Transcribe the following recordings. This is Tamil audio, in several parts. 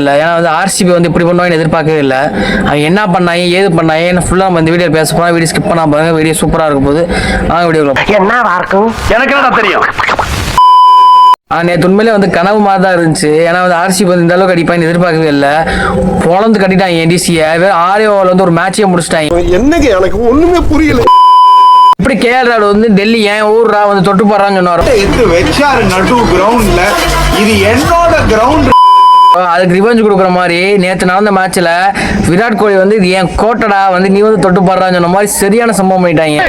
இல்லை. ஏன்னா வந்து ஆர்சிபி வந்து இப்படி பண்ணுவாங்கன்னு எதிர்பார்க்கவே இல்லை. அவங்க என்ன பண்ணாங்க ஏது பண்ணாங்க ஃபுல்லாக நம்ம இந்த வீடியோ பேச போனால் வீடியோ ஸ்கிப் பண்ணால் பாருங்க. வீடியோ சூப்பராக இருக்கும் போது வீடியோவில் என்ன இருக்கும் எனக்கு என்ன தெரியும். நேற்று உண்மையிலே வந்து கனவு மாதிரி தான் இருந்துச்சு. ஏன்னா வந்து ஆர்சிபி வந்து இந்த அளவுக்கு அடிப்பாங்கன்னு எதிர்பார்க்கவே இல்லை. பொழந்து கட்டிட்டாங்க டிசியை. வேறு 6 ஓவரில் வந்து ஒரு மேட்சே முடிச்சிட்டாங்க. என்னங்க எனக்கு ஒண்ணுமே புரியல. இப்படி கேஎல் ராகுல் வந்து டெல்லி ஏன் ஊர்ரா வந்து தொட்டு போடுறான்னு சொன்னார். இது வெச்சாரு நடு கிரவுண்ட்ல, இது என்னோட கிரவுண்ட். அதுக்கு ரிவெஞ்ச் கொடுக்குற மாதிரி நேற்று நடந்த மேட்ச்ல விராட் கோலி வந்து இது என் கோட்டடா வந்து நீ வந்து தொட்டு பாடுறான்னு சொன்ன மாதிரி சரியான சம்பவம் பண்ணிட்டாங்க.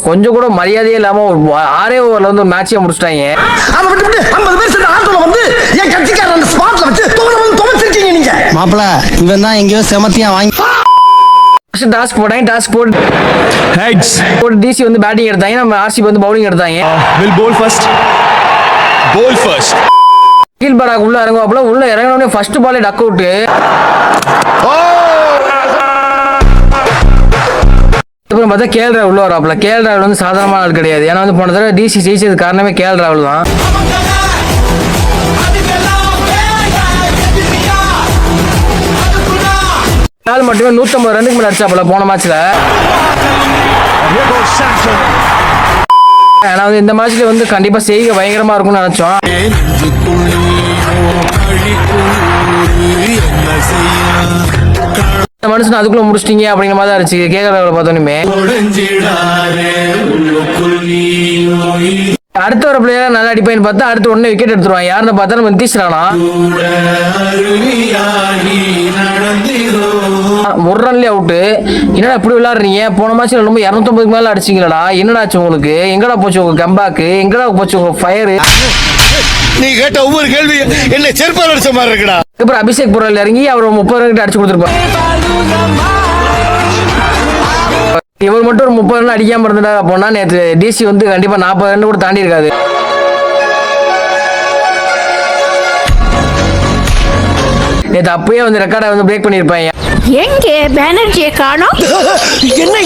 கொஞ்சம் கூட மரியாதையே இல்லாம ஒரு 6 ஓவர்ல வந்து ஒரு மேட்சே முடிச்சிட்டாங்க. மாப்பிள இவன் தான் எங்கேயோ செமத்தியா வாங்கி டாஸ்க் போட்டாங்க. டாஸ்க் போட்டு டிசி வந்து பேட்டிங் எடுத்தாங்க. நம்ம ஆர்சிபி வந்து பவுலிங் எடுத்தாங்க. கீழ்பராக் உள்ள இறங்குவாப்புல. உள்ள இறங்கினோடனே ஃபர்ஸ்ட் பாலே டக் அவுட். அப்புறம் பார்த்தா கேஎல் ராகுல் உள்ள வராப்புல. கேஎல் ராகுல் வந்து சாதாரணமான ஆள் கிடையாது. ஏன்னா வந்து போன தடவை டிசி ஜெயிச்சது காரணமே கேஎல் ராகுல் தான். நாள் மட்டுமே 150 ரன்னுக்கு மேல அடிச்சாப்புல போன மேட்ச்ல. ஏன்னா வந்து இந்த மேட்ச்ல வந்து கண்டிப்பா செய்க பயங்கரமா இருக்கும்னு நினைச்சோம். மனுஷன் அதுக்குள்ள முடிச்சிட்டீங்க அப்படிங்கிற மாதிரி தான் இருந்துச்சு கேஎல் ராகுல் பார்த்தோன்னே. அடுத்த ஒரு பிளேயர் நல்லா அடிப்பேன்னு பார்த்தா அடுத்து உடனே விக்கெட் எடுத்துருவான். யாருன்னு பார்த்தா நம்ம நிதிஷ் ராணா. ஒரு ரன்லயே அவுட்டு. என்னடா இப்படி விளையாடுறீங்க? போன மேட்ச்ல ரொம்ப 250 மேல அடிச்சிங்களா? என்னடா ஆச்சு உங்களுக்கு? எங்கடா போச்சு உங்க கம்பேக்? எங்கடா போச்சு உங்க ஃபயர்? நீ கேட்ட ஒவ்வொரு கேள்வி என்ன செருப்பால் அடிச்ச மாதிரி இருக்குடா. அப்புறம் அபிஷேக் புரல் இறங்கி அவர் 30 ரன் அடிச்சு கொடுத்துருப்பாரு. இவர் மட்டும் ஒரு 30 ரன் அடிக்காம இருந்துட்டா போனா நேற்று டிசி வந்து கண்டிப்பா 40 ரன் கூட தாண்டி இருக்காது. நேற்று அப்பயே வந்து ரெக்கார்டை வந்து பிரேக் பண்ணிருப்பாங்க. எங்கே பேனர்ஜியை காணோம்?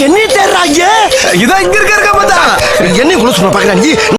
என்ன தேடுறாங்க? இதான் இங்க இருக்க பார்த்தா என்ன சொல்ல பாக்குறாங்க.